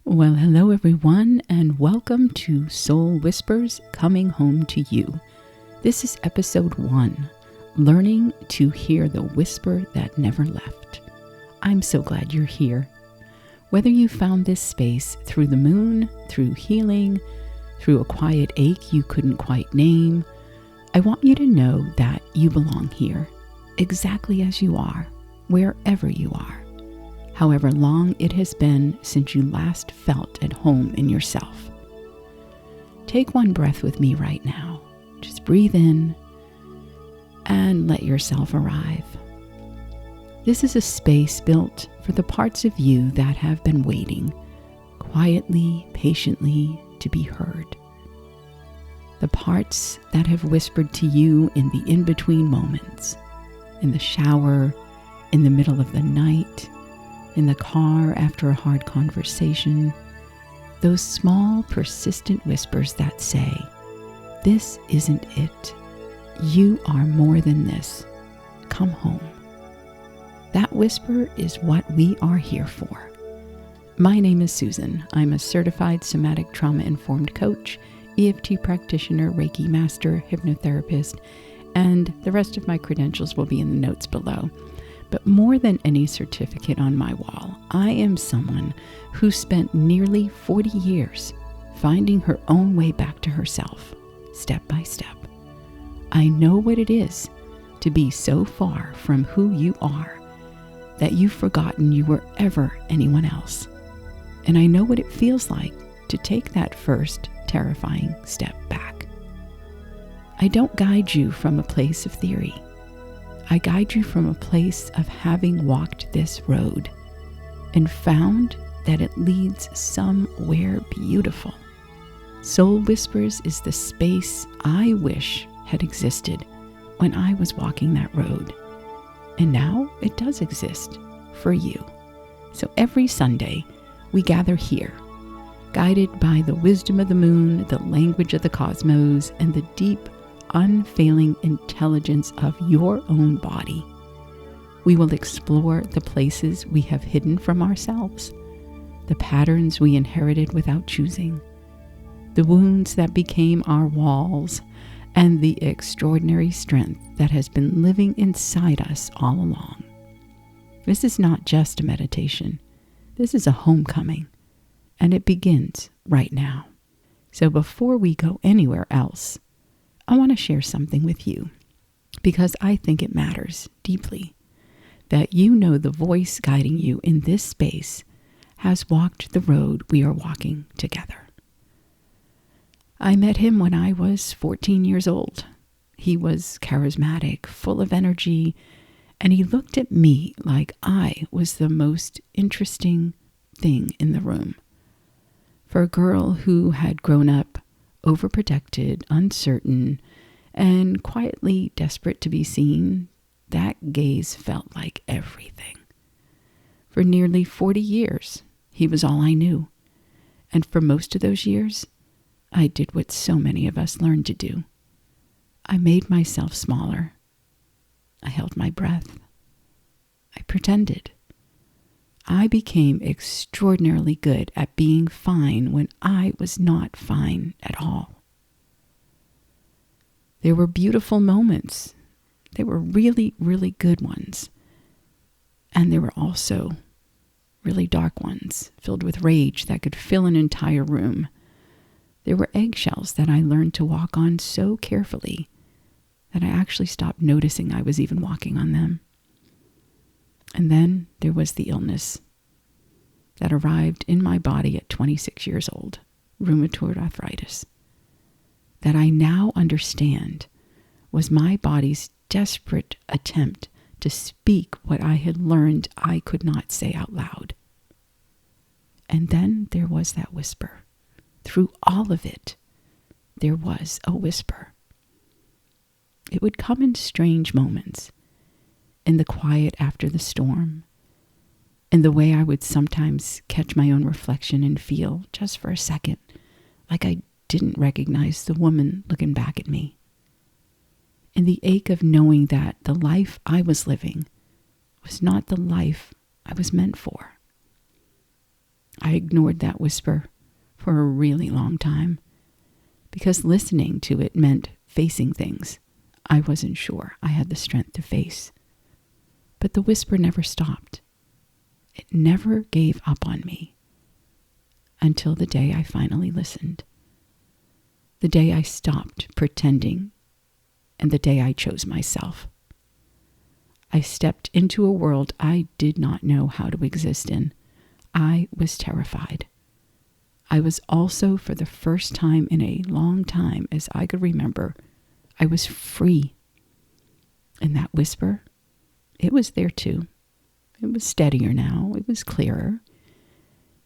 Well, hello everyone, and welcome to Soul Whispers Coming Home to You. This is episode 1, Learning to Hear the Whisper That Never Left. I'm so glad you're here. Whether you found this space through the moon, through healing, through a quiet ache you couldn't quite name, I want you to know that you belong here, exactly as you are, wherever you are. However long it has been since you last felt at home in yourself. Take one breath with me right now. Just breathe in and let yourself arrive. This is a space built for the parts of you that have been waiting, quietly, patiently, to be heard. The parts that have whispered to you in the in-between moments, in the shower, in the middle of the night, in the car after a hard conversation, those small, persistent whispers that say, "This isn't it. You are more than this. Come home." That whisper is what we are here for. My name is Susan. I'm a certified somatic trauma-informed coach, EFT practitioner, Reiki master, hypnotherapist, and the rest of my credentials will be in the notes below. But more than any certificate on my wall, I am someone who spent nearly 40 years finding her own way back to herself, step by step. I know what it is to be so far from who you are that you've forgotten you were ever anyone else. And I know what it feels like to take that first terrifying step back. I don't guide you from a place of theory. I guide you from a place of having walked this road and found that it leads somewhere beautiful. Soul Whispers is the space I wish had existed when I was walking that road. And now it does exist for you. So every Sunday, we gather here, guided by the wisdom of the moon, the language of the cosmos, and the deep, unfailing intelligence of your own body. We will explore the places we have hidden from ourselves, the patterns we inherited without choosing, the wounds that became our walls, and the extraordinary strength that has been living inside us all along. This is not just a meditation. This is a homecoming, and it begins right now. So before we go anywhere else, I want to share something with you because I think it matters deeply that you know the voice guiding you in this space has walked the road we are walking together. I met him when I was 14 years old. He was charismatic, full of energy, and he looked at me like I was the most interesting thing in the room. For a girl who had grown up overprotected, uncertain, and quietly desperate to be seen, that gaze felt like everything. For nearly 40 years, he was all I knew. And for most of those years, I did what so many of us learn to do. I made myself smaller. I held my breath. I pretended. I became extraordinarily good at being fine when I was not fine at all. There were beautiful moments. They were really, really good ones. And there were also really dark ones, filled with rage that could fill an entire room. There were eggshells that I learned to walk on so carefully that I actually stopped noticing I was even walking on them. And then there was the illness that arrived in my body at 26 years old, rheumatoid arthritis, that I now understand was my body's desperate attempt to speak what I had learned I could not say out loud. And then there was that whisper. Through all of it, there was a whisper. It would come in strange moments, in the quiet after the storm, in the way I would sometimes catch my own reflection and feel, just for a second, like I didn't recognize the woman looking back at me. In the ache of knowing that the life I was living was not the life I was meant for. I ignored that whisper for a really long time because listening to it meant facing things I wasn't sure I had the strength to face. But the whisper never stopped. It never gave up on me until the day I finally listened. The day I stopped pretending, and the day I chose myself. I stepped into a world I did not know how to exist in. I was terrified. I was also, for the first time in a long time as I could remember, I was free. And that whisper, it was there too. It was steadier now. It was clearer,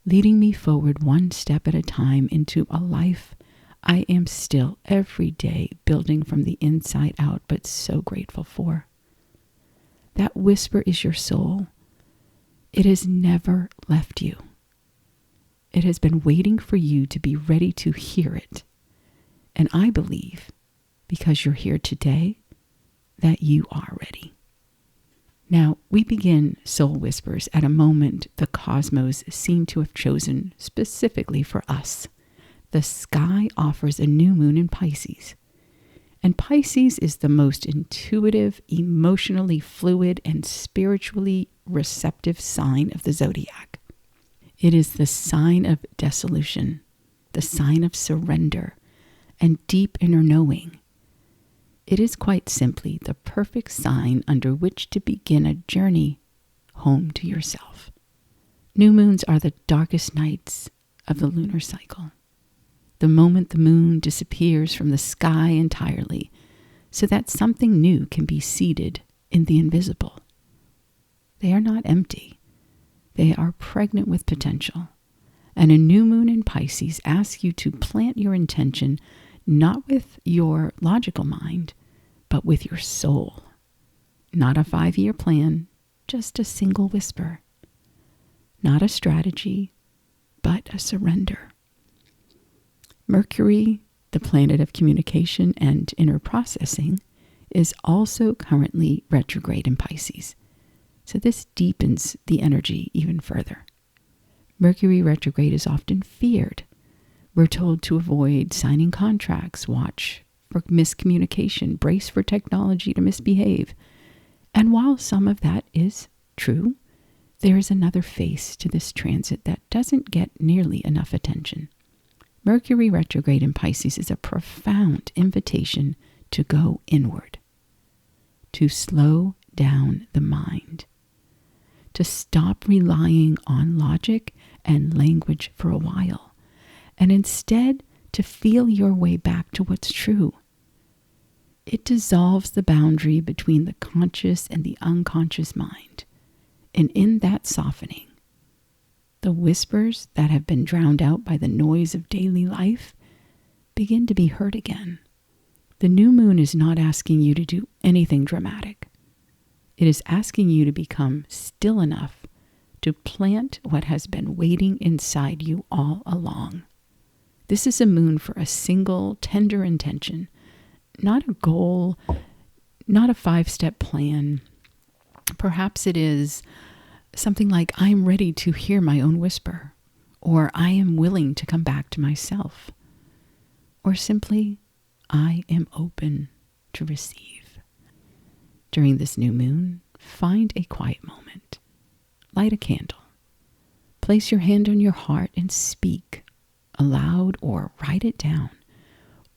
leading me forward one step at a time into a life I am still every day building from the inside out, but so grateful for. That whisper is your soul. It has never left you. It has been waiting for you to be ready to hear it. And I believe, because you're here today, that you are ready. Now, we begin Soul Whispers at a moment the cosmos seem to have chosen specifically for us. The sky offers a new moon in Pisces. And Pisces is the most intuitive, emotionally fluid, and spiritually receptive sign of the zodiac. It is the sign of dissolution, the sign of surrender, and deep inner knowing. It is quite simply the perfect sign under which to begin a journey home to yourself. New moons are the darkest nights of the lunar cycle. The moment the moon disappears from the sky entirely, so that something new can be seated in the invisible. They are not empty. They are pregnant with potential. And a new moon in Pisces asks you to plant your intention not with your logical mind, but with your soul. Not a 5-year plan, just a single whisper. Not a strategy, but a surrender. Mercury, the planet of communication and inner processing, is also currently retrograde in Pisces. So this deepens the energy even further. Mercury retrograde is often feared. We're told to avoid signing contracts, watch for miscommunication, brace for technology to misbehave. And while some of that is true, there is another face to this transit that doesn't get nearly enough attention. Mercury retrograde in Pisces is a profound invitation to go inward, to slow down the mind, to stop relying on logic and language for a while, and instead to feel your way back to what's true. It dissolves the boundary between the conscious and the unconscious mind, and in that softening, the whispers that have been drowned out by the noise of daily life begin to be heard again. The new moon is not asking you to do anything dramatic. It is asking you to become still enough to plant what has been waiting inside you all along. This is a moon for a single, tender intention, not a goal, not a 5-step plan. Perhaps it is something like, I am ready to hear my own whisper, or I am willing to come back to myself, or simply, I am open to receive. During this new moon, find a quiet moment. Light a candle. Place your hand on your heart and speak aloud or write it down.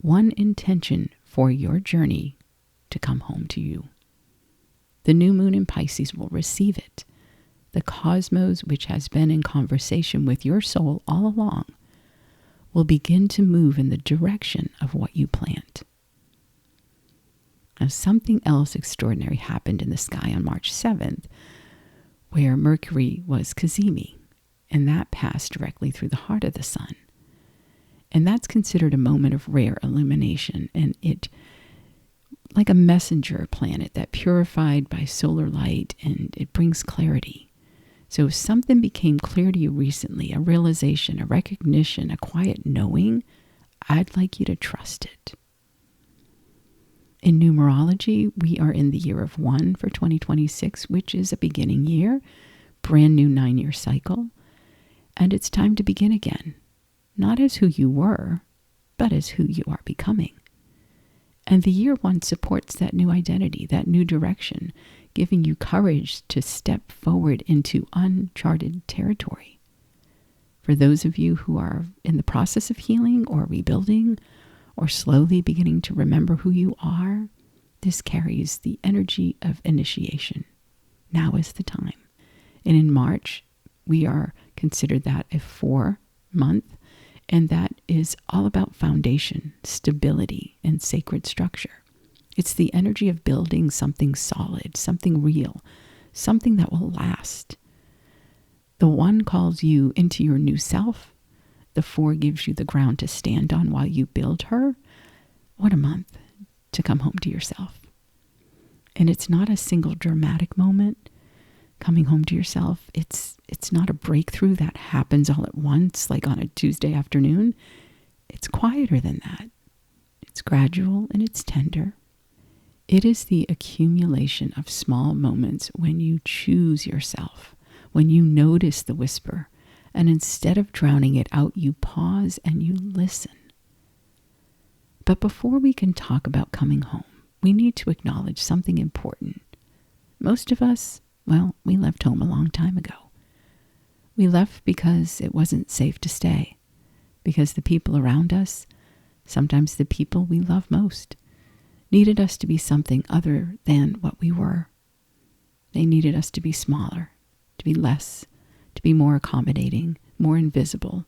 One intention for your journey to come home to you. The new moon in Pisces will receive it. The cosmos, which has been in conversation with your soul all along, will begin to move in the direction of what you plant. Now, something else extraordinary happened in the sky on March 7th, where Mercury was Cazimi, and that passed directly through the heart of the sun. And that's considered a moment of rare illumination, and it, like a messenger planet that purified by solar light, and it brings clarity. So if something became clear to you recently, a realization, a recognition, a quiet knowing, I'd like you to trust it. In numerology, we are in the year of 1 for 2026, which is a beginning year, brand new 9-year cycle. And it's time to begin again, not as who you were, but as who you are becoming. And the year one supports that new identity, that new direction, giving you courage to step forward into uncharted territory. For those of you who are in the process of healing or rebuilding or slowly beginning to remember who you are, this carries the energy of initiation. Now is the time. And in March, we are considered that a 4-month, and that is all about foundation, stability, and sacred structure. It's the energy of building something solid, something real, something that will last. The 1 calls you into your new self. The 4 gives you the ground to stand on while you build her. What a month to come home to yourself. And it's not a single dramatic moment. Coming home to yourself, it's not a breakthrough that happens all at once, like on a Tuesday afternoon. It's quieter than that. It's gradual and it's tender. It is the accumulation of small moments when you choose yourself, when you notice the whisper, and instead of drowning it out, you pause and you listen. But before we can talk about coming home, we need to acknowledge something important. Most of us, well, we left home a long time ago. We left because it wasn't safe to stay, because the people around us, sometimes the people we love most, needed us to be something other than what we were. They needed us to be smaller, to be less, to be more accommodating, more invisible.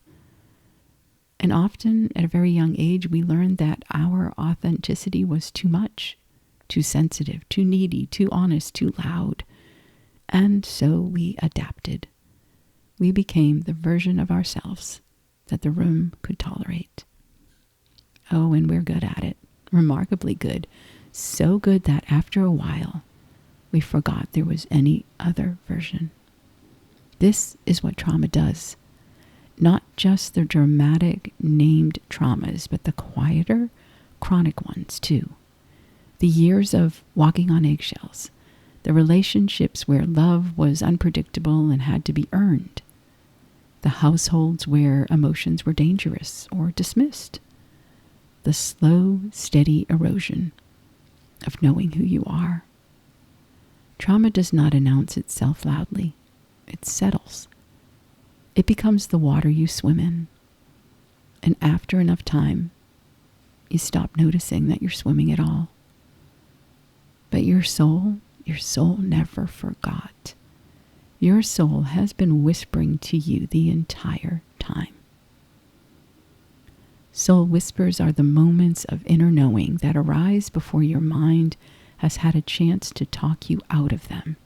And often, at a very young age, we learned that our authenticity was too much, too sensitive, too needy, too honest, too loud. And so we adapted. We became the version of ourselves that the room could tolerate. Oh, and we're good at it. Remarkably good. So good that after a while, we forgot there was any other version. This is what trauma does. Not just the dramatic named traumas, but the quieter, chronic ones too. The years of walking on eggshells. The relationships where love was unpredictable and had to be earned. The households where emotions were dangerous or dismissed. The slow, steady erosion of knowing who you are. Trauma does not announce itself loudly. It settles. It becomes the water you swim in. And after enough time, you stop noticing that you're swimming at all. But your soul never forgot. Your soul has been whispering to you the entire time. Soul whispers are the moments of inner knowing that arise before your mind has had a chance to talk you out of them.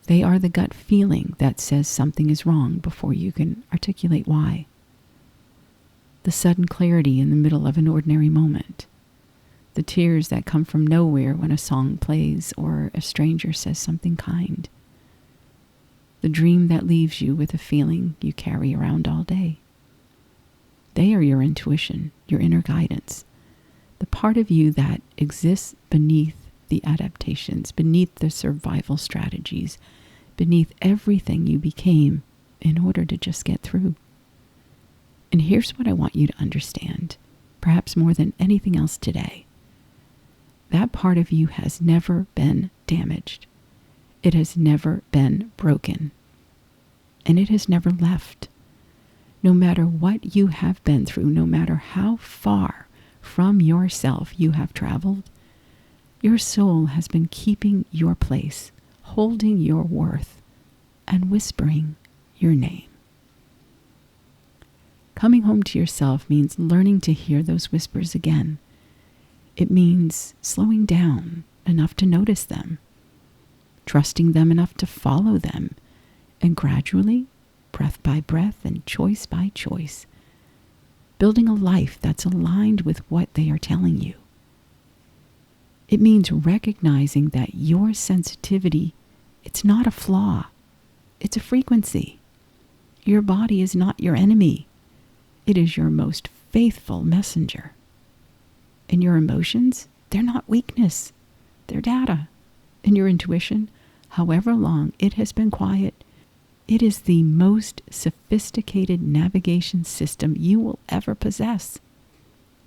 They are the gut feeling that says something is wrong before you can articulate why. The sudden clarity in the middle of an ordinary moment. The tears that come from nowhere when a song plays or a stranger says something kind. The dream that leaves you with a feeling you carry around all day. They are your intuition, your inner guidance, the part of you that exists beneath the adaptations, beneath the survival strategies, beneath everything you became in order to just get through. And here's what I want you to understand, perhaps more than anything else today. That part of you has never been damaged. It has never been broken. And it has never left. No matter what you have been through, no matter how far from yourself you have traveled, your soul has been keeping your place, holding your worth, and whispering your name. Coming home to yourself means learning to hear those whispers again. It means slowing down enough to notice them, trusting them enough to follow them, and gradually, breath by breath and choice by choice, building a life that's aligned with what they are telling you. It means recognizing that your sensitivity, it's not a flaw, it's a frequency. Your body is not your enemy. It is your most faithful messenger. And your emotions, they're not weakness, they're data. And your intuition, however long it has been quiet, It is the most sophisticated navigation system you will ever possess.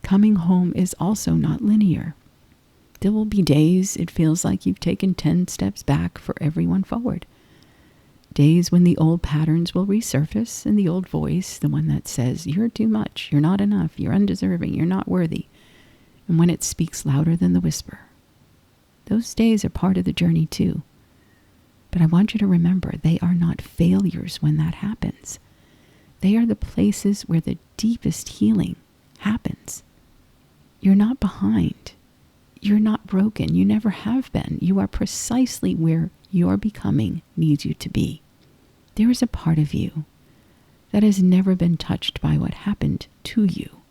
Coming home is also not linear. There will be days it feels like you've taken 10 steps back for every one forward. Days when the old patterns will resurface and the old voice, the one that says, you're too much, you're not enough, you're undeserving, you're not worthy, and when it speaks louder than the whisper. Those days are part of the journey too. But I want you to remember, they are not failures when that happens. They are the places where the deepest healing happens. You're not behind. You're not broken. You never have been. You are precisely where your becoming needs you to be. There is a part of you that has never been touched by what happened to you.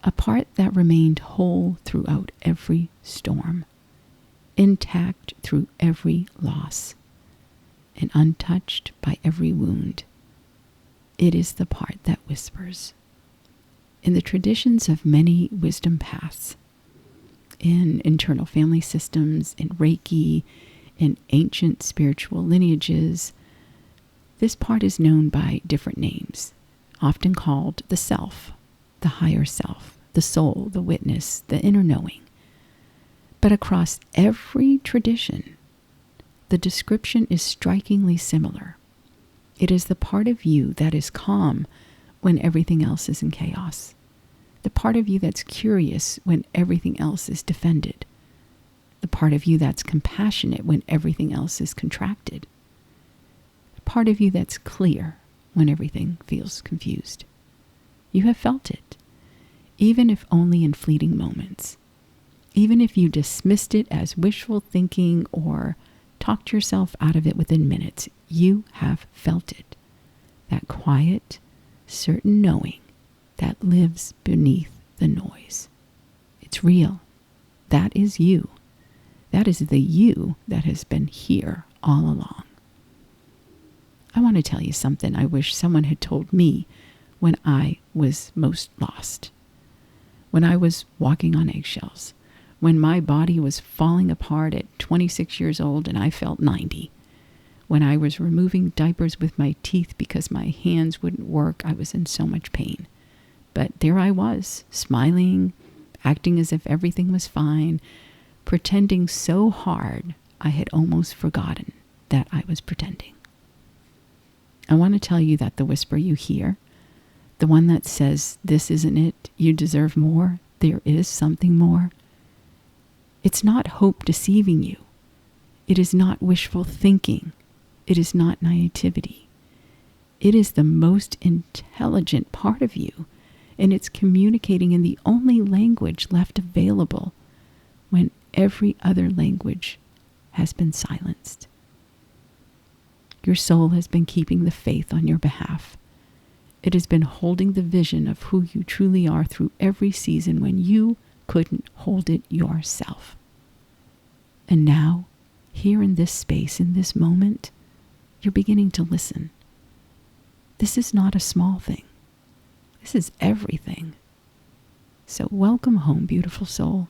A part that remained whole throughout every storm, intact through every loss, and untouched by every wound. It is the part that whispers. In the traditions of many wisdom paths, in internal family systems, in Reiki, in ancient spiritual lineages, this part is known by different names, often called the self, the higher self, the soul, the witness, the inner knowing. But across every tradition, the description is strikingly similar. It is the part of you that is calm when everything else is in chaos. The part of you that's curious when everything else is defended. The part of you that's compassionate when everything else is contracted. The part of you that's clear when everything feels confused. You have felt it, even if only in fleeting moments. Even if you dismissed it as wishful thinking or talked yourself out of it within minutes, you have felt it. That quiet, certain knowing that lives beneath the noise. It's real. That is you. That is the you that has been here all along. I want to tell you something I wish someone had told me when I was most lost. When I was walking on eggshells. When my body was falling apart at 26 years old and I felt 90. When I was removing diapers with my teeth because my hands wouldn't work, I was in so much pain. But there I was, smiling, acting as if everything was fine, pretending so hard I had almost forgotten that I was pretending. I want to tell you that the whisper you hear, the one that says, this isn't it, you deserve more, there is something more, it's not hope deceiving you. It is not wishful thinking. It is not naivety. It is the most intelligent part of you, and it's communicating in the only language left available when every other language has been silenced. Your soul has been keeping the faith on your behalf. It has been holding the vision of who you truly are through every season when you couldn't hold it yourself. And now, here in this space, in this moment, you're beginning to listen. This is not a small thing. This is everything. So welcome home, beautiful soul.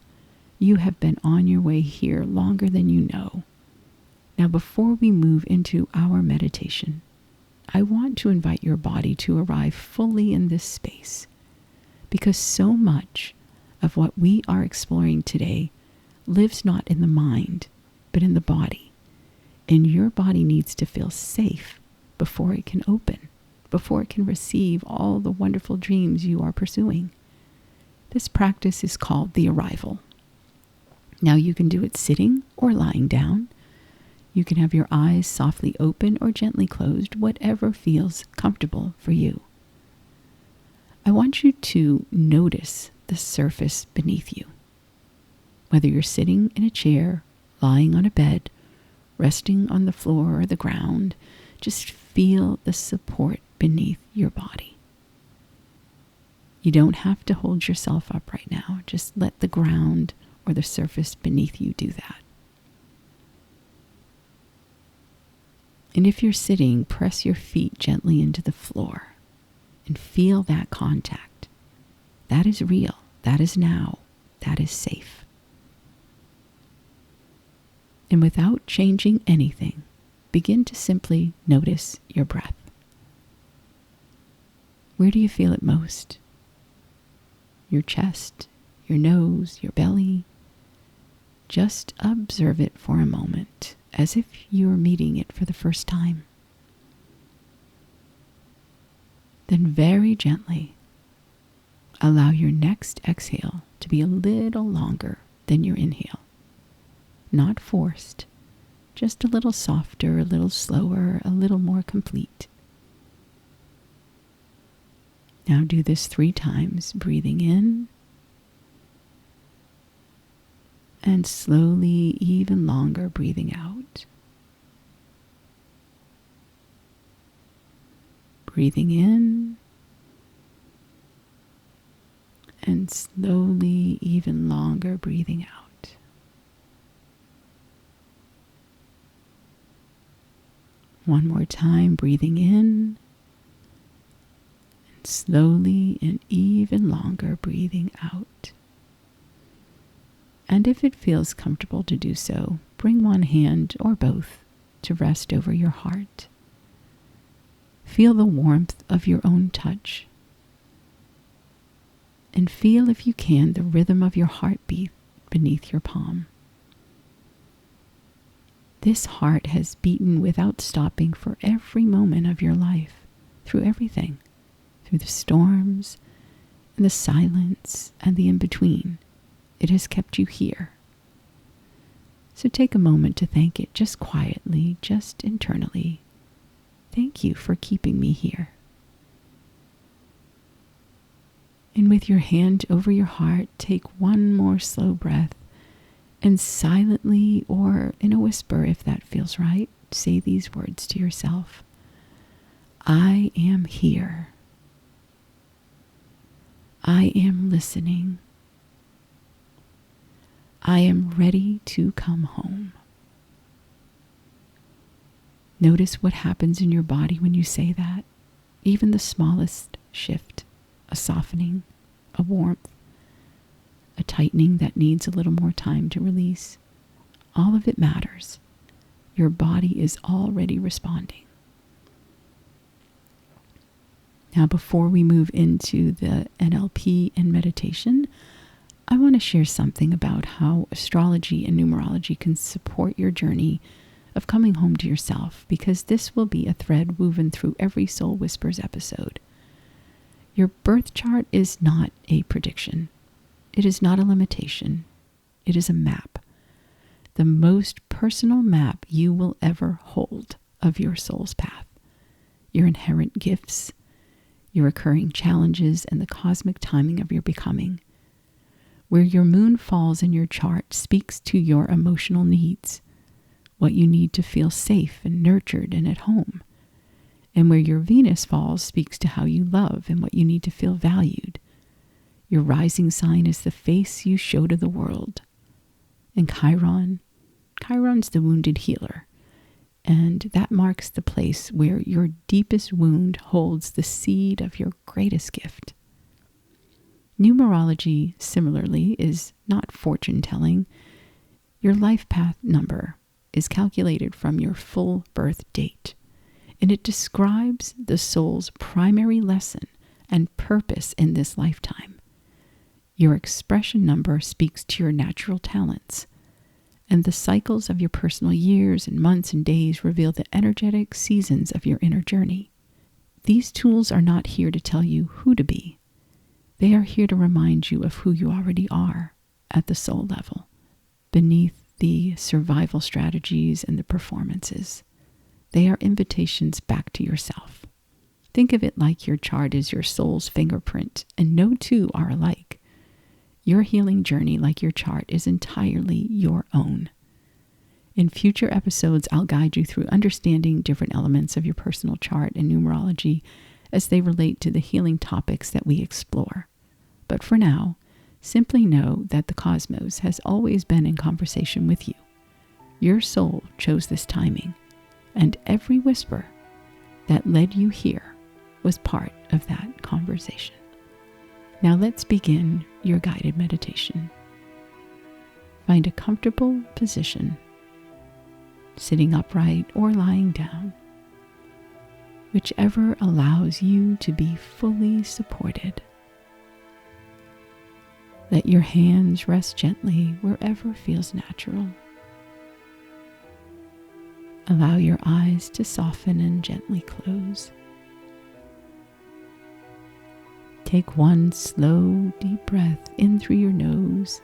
You have been on your way here longer than you know. Now, before we move into our meditation, I want to invite your body to arrive fully in this space, because so much of what we are exploring today lives not in the mind, but in the body. And your body needs to feel safe before it can open, before it can receive all the wonderful dreams you are pursuing. This practice is called the arrival. Now you can do it sitting or lying down. You can have your eyes softly open or gently closed, whatever feels comfortable for you. I want you to notice the surface beneath you. Whether you're sitting in a chair, lying on a bed, resting on the floor or the ground, just feel the support beneath your body. You don't have to hold yourself up right now. Just let the ground or the surface beneath you do that. And if you're sitting, press your feet gently into the floor and feel that contact. That is real. That is now. That is safe. And without changing anything, begin to simply notice your breath. Where do you feel it most? Your chest, your nose, your belly? Just observe it for a moment, as if you're meeting it for the first time. Then very gently, allow your next exhale to be a little longer than your inhale. Not forced, just a little softer, a little slower, a little more complete. Now do this 3 times, breathing in and slowly, even longer, breathing out. Breathing in and slowly, even longer, breathing out. One more time, breathing in and slowly and even longer, breathing out. And if it feels comfortable to do so, bring one hand or both to rest over your heart. Feel the warmth of your own touch. And feel, if you can, the rhythm of your heartbeat beneath your palm. This heart has beaten without stopping for every moment of your life, through everything, through the storms and the silence and the in-between. It has kept you here. So take a moment to thank it, just quietly, just internally. Thank you for keeping me here. And with your hand over your heart, take one more slow breath and silently, or in a whisper if that feels right, say these words to yourself. I am here. I am listening. I am ready to come home. Notice what happens in your body when you say that. Even the smallest shift, a softening, a warmth, a tightening that needs a little more time to release. All of it matters. Your body is already responding. Now, before we move into the NLP and meditation, I want to share something about how astrology and numerology can support your journey of coming home to yourself, because this will be a thread woven through every Soul Whispers episode. Your birth chart is not a prediction. It is not a limitation. It is a map. The most personal map you will ever hold of your soul's path. Your inherent gifts, your occurring challenges, and the cosmic timing of your becoming. Where your moon falls in your chart speaks to your emotional needs, what you need to feel safe and nurtured and at home. And where your Venus falls speaks to how you love and what you need to feel valued. Your rising sign is the face you show to the world. And Chiron's the wounded healer. And that marks the place where your deepest wound holds the seed of your greatest gift. Numerology, similarly, is not fortune-telling. Your life path number is calculated from your full birth date, and it describes the soul's primary lesson and purpose in this lifetime. Your expression number speaks to your natural talents, and the cycles of your personal years and months and days reveal the energetic seasons of your inner journey. These tools are not here to tell you who to be. They are here to remind you of who you already are at the soul level, beneath the survival strategies and the performances. They are invitations back to yourself. Think of it like your chart is your soul's fingerprint, and no two are alike. Your healing journey, like your chart, is entirely your own. In future episodes, I'll guide you through understanding different elements of your personal chart and numerology as they relate to the healing topics that we explore. But for now, simply know that the cosmos has always been in conversation with you. Your soul chose this timing, and every whisper that led you here was part of that conversation. Now let's begin your guided meditation. Find a comfortable position. sitting upright or lying down, whichever allows you to be fully supported. Let your hands rest gently wherever feels natural. Allow your eyes to soften and gently close. Take one slow, deep breath in through your nose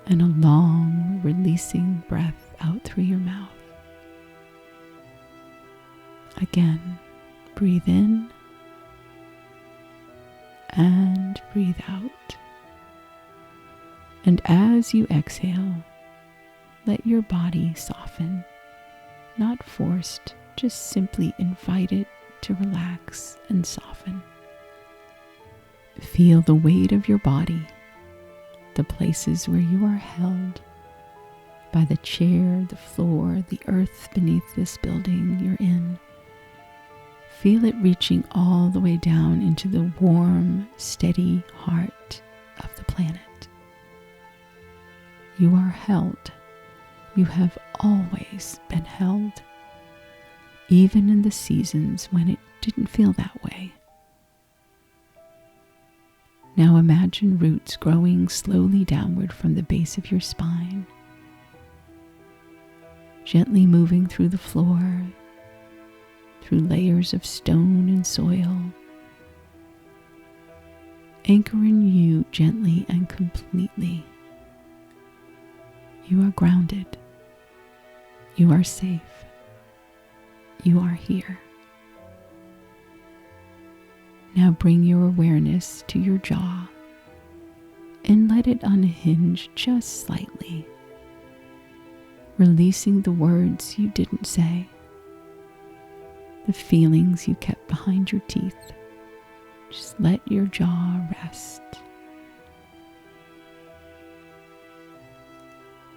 and a long, releasing breath out through your mouth. Again, breathe in and breathe out. And as you exhale, let your body soften, not forced, just simply invite it to relax and soften. Feel the weight of your body, the places where you are held by the chair, the floor, the earth beneath this building you're in. Feel it reaching all the way down into the warm, steady heart of the planet. You are held. You have always been held, even in the seasons when it didn't feel that way. Now imagine roots growing slowly downward from the base of your spine, gently moving through the floor, through layers of stone and soil, anchoring you gently and completely. You are grounded. You are safe. You are here. Now bring your awareness to your jaw and let it unhinge just slightly, releasing the words you didn't say, the feelings you kept behind your teeth. Just let your jaw rest.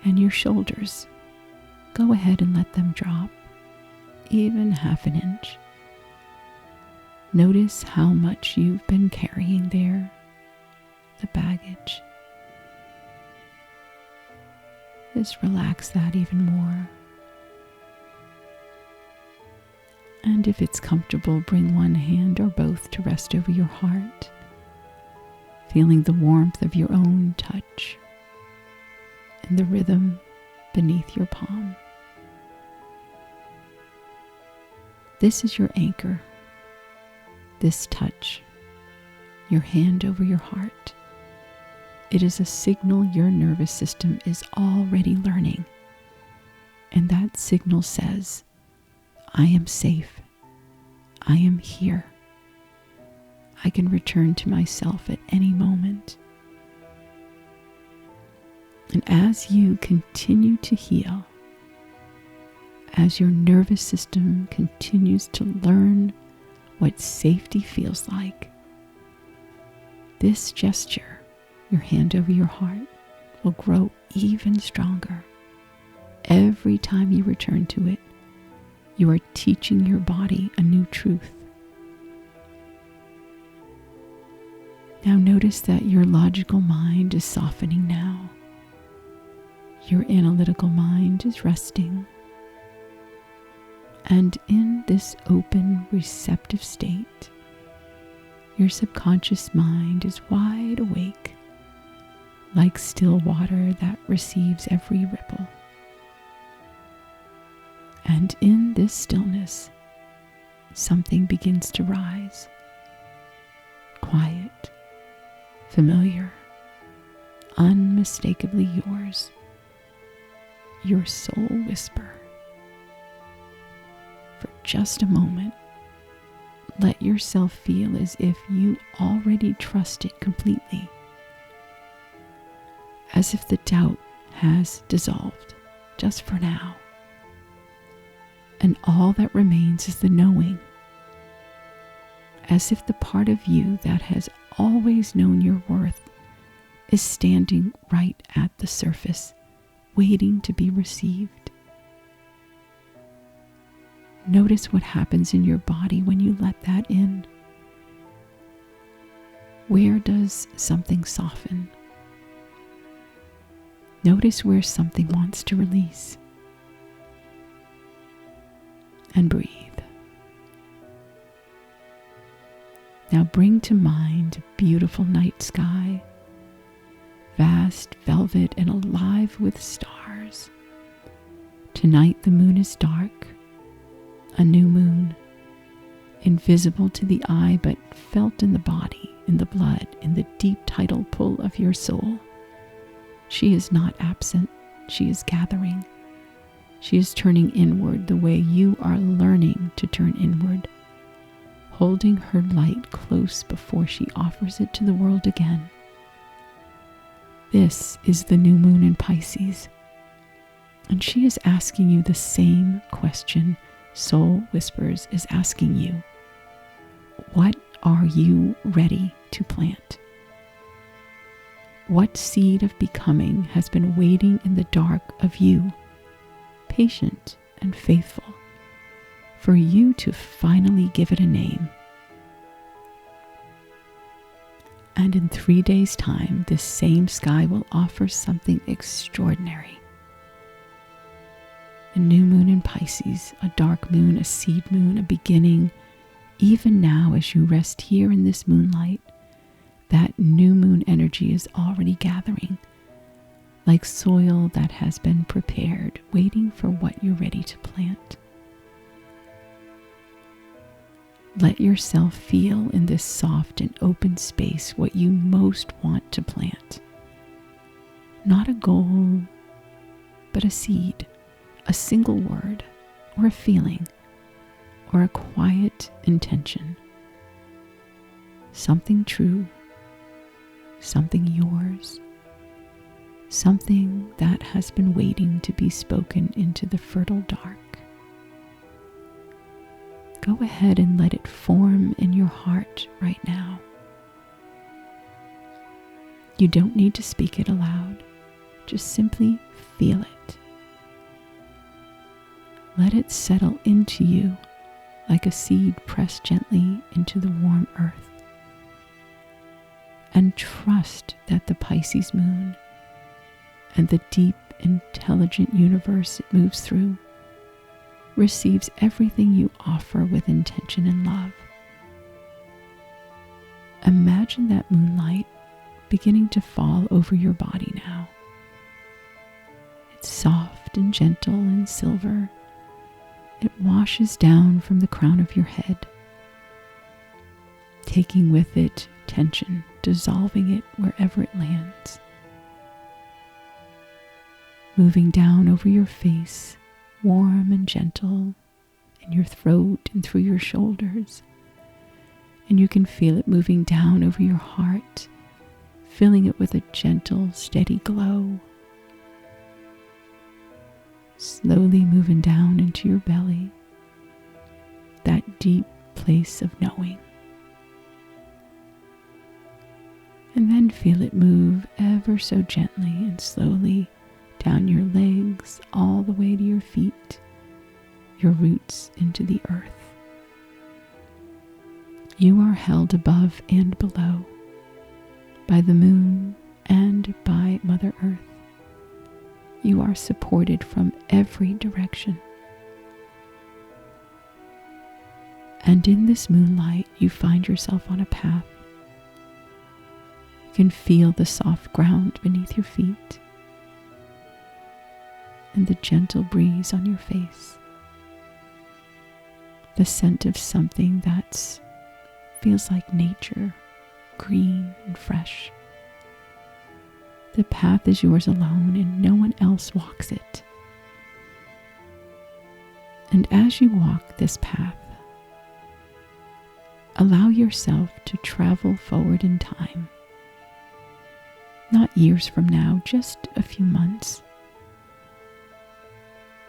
And your shoulders, go ahead and let them drop, even half an inch. Notice how much you've been carrying there, the baggage. Just relax that even more. And if it's comfortable, bring one hand or both to rest over your heart, feeling the warmth of your own touch and the rhythm beneath your palm. This is your anchor. This touch, your hand over your heart, it is a signal your nervous system is already learning. And that signal says, I am safe. I am here. I can return to myself at any moment. And as you continue to heal, as your nervous system continues to learn what safety feels like, this gesture, your hand over your heart, will grow even stronger. Every time you return to it, you are teaching your body a new truth. Now notice that your logical mind is softening now. Your analytical mind is resting. And in this open, receptive state, your subconscious mind is wide awake, like still water that receives every ripple. And in this stillness, something begins to rise. Quiet, familiar, unmistakably yours. Your soul whisper. For just a moment, let yourself feel as if you already trust it completely, as if the doubt has dissolved, just for now. And all that remains is the knowing, as if the part of you that has always known your worth is standing right at the surface, waiting to be received. Notice what happens in your body when you let that in. Where does something soften? Notice where something wants to release. and breathe. Now bring to mind a beautiful night sky, vast, velvet, and alive with stars. Tonight the moon is dark, a new moon, invisible to the eye but felt in the body, in the blood, in the deep tidal pull of your soul. She is not absent, she is gathering. She is turning inward the way you are learning to turn inward, holding her light close before she offers it to the world again. This is the new moon in Pisces, and she is asking you the same question Soul Whispers is asking you. What are you ready to plant? What seed of becoming has been waiting in the dark of you, patient and faithful, for you to finally give it a name? And in 3 days' time, this same sky will offer something extraordinary. A new moon in Pisces, a dark moon, a seed moon, a beginning. Even now, as you rest here in this moonlight, that new moon energy is already gathering, like soil that has been prepared, waiting for what you're ready to plant. Let yourself feel in this soft and open space what you most want to plant. Not a goal, but a seed, a single word, or a feeling, or a quiet intention. Something true, something yours, something that has been waiting to be spoken into the fertile dark. Go ahead and let it form in your heart right now. You don't need to speak it aloud. Just simply feel it. Let it settle into you like a seed pressed gently into the warm earth. And trust that the Pisces moon and the deep, intelligent universe it moves through receives everything you offer with intention and love. Imagine that moonlight beginning to fall over your body now. It's soft and gentle and silver. It washes down from the crown of your head, taking with it tension, dissolving it wherever it lands. Moving down over your face, warm and gentle, in your throat and through your shoulders. And you can feel it moving down over your heart, filling it with a gentle, steady glow. Slowly moving down into your belly, that deep place of knowing. And then feel it move ever so gently and slowly down your legs, all the way to your feet, your roots into the earth. You are held above and below by the moon and by Mother Earth. You are supported from every direction. And in this moonlight, you find yourself on a path. You can feel the soft ground beneath your feet and the gentle breeze on your face. The scent of something that feels like nature, green and fresh. The path is yours alone and no one else walks it. And as you walk this path, allow yourself to travel forward in time. Not years from now, just a few months.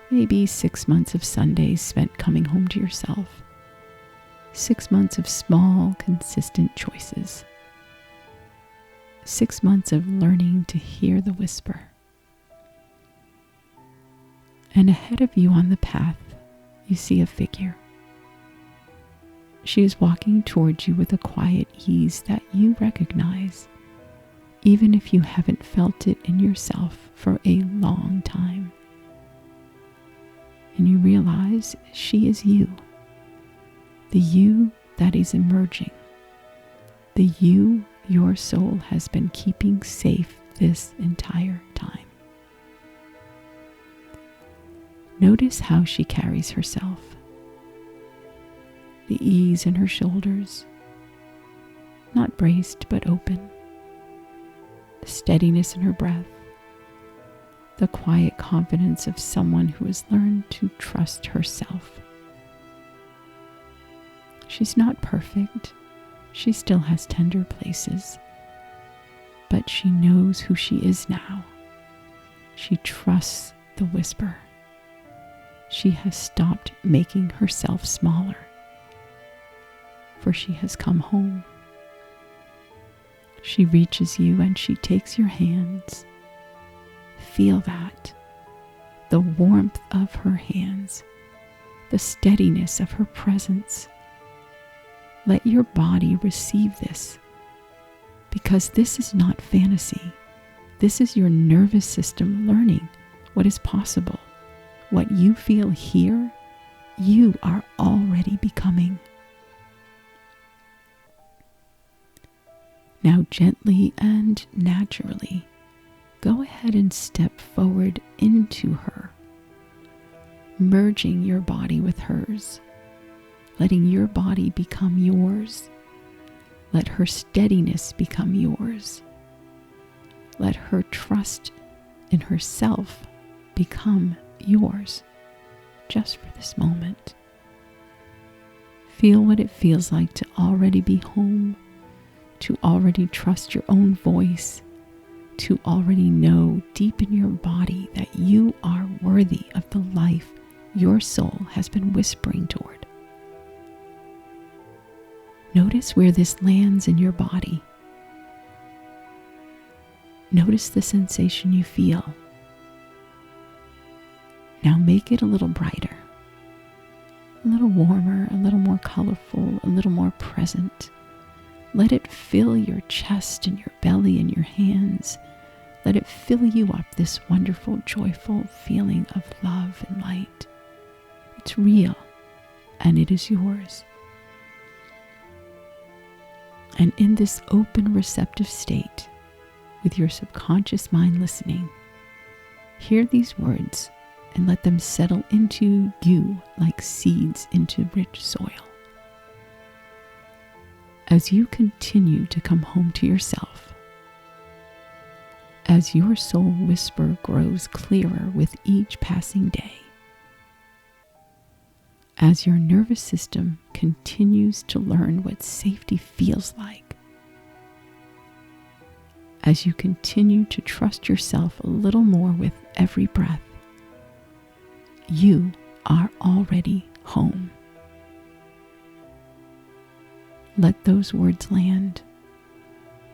Maybe 6 months of Sundays spent coming home to yourself. 6 months of small, consistent choices. 6 months of learning to hear the whisper. And ahead of you on the path, you see a figure. She is walking towards you with a quiet ease that you recognize, even if you haven't felt it in yourself for a long time. and you realize she is you, the you that is emerging, the you your soul has been keeping safe this entire time. Notice how she carries herself, the ease in her shoulders, not braced but open, the steadiness in her breath, the quiet confidence of someone who has learned to trust herself. She's not perfect. She still has tender places, but she knows who she is now. She trusts the whisper. She has stopped making herself smaller, for she has come home. She reaches you and she takes your hands. Feel that, the warmth of her hands, the steadiness of her presence. Let your body receive this, because this is not fantasy. This is your nervous system learning what is possible. What you feel here, you are already becoming. Now gently and naturally, go ahead and step forward into her, merging your body with hers, letting your body become yours. Let her steadiness become yours. Let her trust in herself become yours, just for this moment. Feel what it feels like to already be home, to already trust your own voice, to already know deep in your body that you are worthy of the life your soul has been whispering toward. Notice where this lands in your body. Notice the sensation you feel. Now make it a little brighter, a little warmer, a little more colorful, a little more present. Let it fill your chest and your belly and your hands. Let it fill you up, this wonderful, joyful feeling of love and light. It's real, and it is yours. And in this open, receptive state, with your subconscious mind listening, hear these words and let them settle into you like seeds into rich soil. As you continue to come home to yourself, as your soul whisper grows clearer with each passing day, as your nervous system continues to learn what safety feels like, as you continue to trust yourself a little more with every breath, you are already home. Let those words land,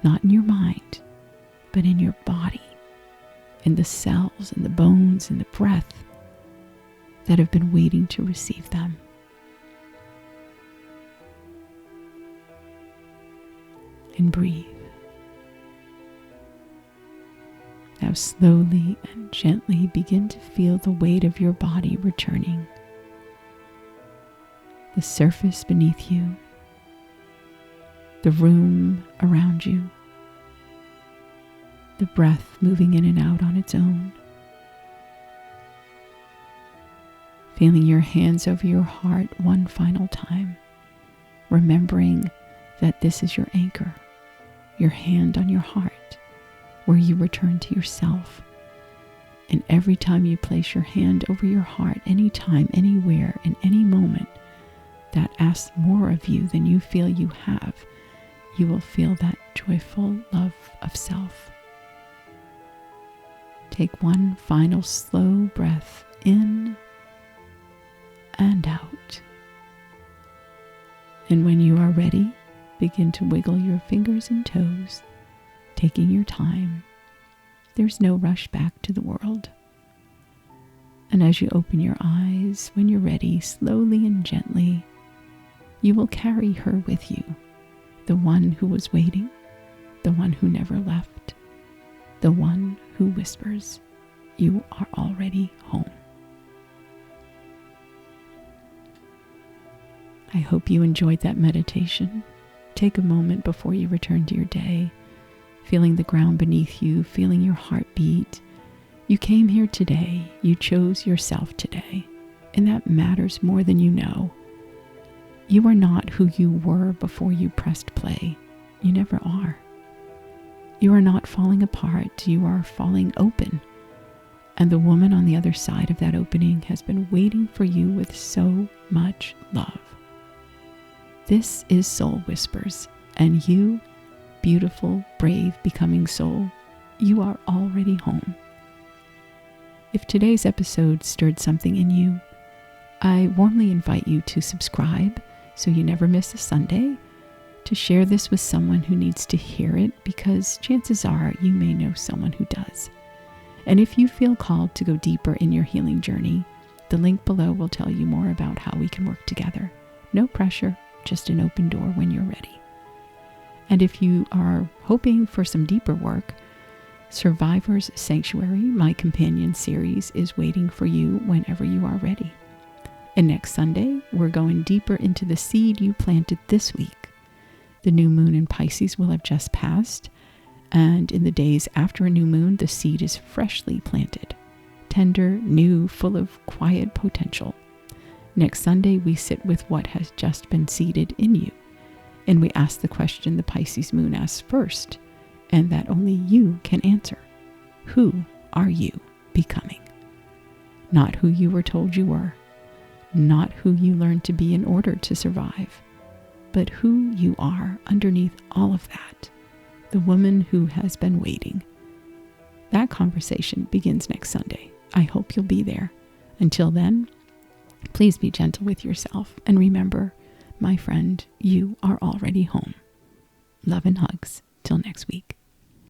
not in your mind, but in your body, in the cells and the bones and the breath that have been waiting to receive them. And breathe. Now slowly and gently begin to feel the weight of your body returning. The surface beneath you, the room around you, the breath moving in and out on its own. Feeling your hands over your heart one final time, remembering that this is your anchor, your hand on your heart, where you return to yourself. And every time you place your hand over your heart, anytime, anywhere, in any moment that asks more of you than you feel you have, you will feel that joyful love of self. Take one final slow breath in and out. And when you are ready, begin to wiggle your fingers and toes, taking your time. There's no rush back to the world. And as you open your eyes, when you're ready, slowly and gently, you will carry her with you, the one who was waiting, the one who never left, the one who whispers, "You are already home." I hope you enjoyed that meditation. Take a moment before you return to your day, feeling the ground beneath you, feeling your heart beat. You came here today. You chose yourself today. And that matters more than you know. You are not who you were before you pressed play. You never are. You are not falling apart. You are falling open. And the woman on the other side of that opening has been waiting for you with so much love. This is Soul Whispers, and you, beautiful, brave, becoming soul, you are already home. If today's episode stirred something in you, I warmly invite you to subscribe so you never miss a Sunday, to share this with someone who needs to hear it, because chances are you may know someone who does. And if you feel called to go deeper in your healing journey, the link below will tell you more about how we can work together. No pressure, just an open door when you're ready. And if you are hoping for some deeper work, Survivor's Sanctuary, my companion series, is waiting for you whenever you are ready. And next Sunday, we're going deeper into the seed you planted this week. The new moon in Pisces will have just passed, and in the days after a new moon, the seed is freshly planted, tender, new, full of quiet potential. Next Sunday, we sit with what has just been seeded in you, and we ask the question the Pisces moon asks first, and that only you can answer. Who are you becoming? Not who you were told you were, not who you learned to be in order to survive, but who you are underneath all of that, the woman who has been waiting. That conversation begins next Sunday. I hope you'll be there. Until then, please be gentle with yourself, and remember, my friend, you are already home. Love and hugs. Till next week.